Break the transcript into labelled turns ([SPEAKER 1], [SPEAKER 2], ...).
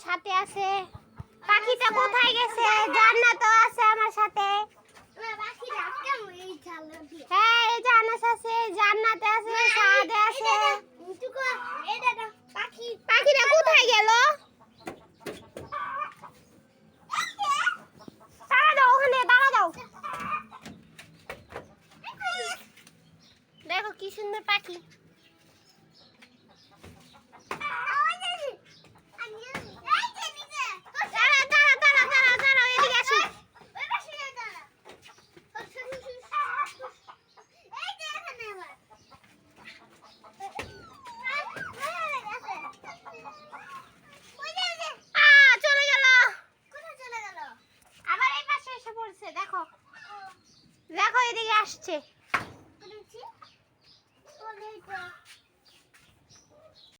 [SPEAKER 1] সাথে আছে। পাখিটা কোথায় গেছে? জান্নাতও আছে আমার সাথে। হ্যাঁ, এই যে আনাস আছে, জান্নাতে আছে, সাদে আছে। পাখিটা কোথায় গেল? তাড়া দাও, ওখানে তাড়া দাও। দেখো কি সুন্দর পাখি। দেখো এদিকে আসছে।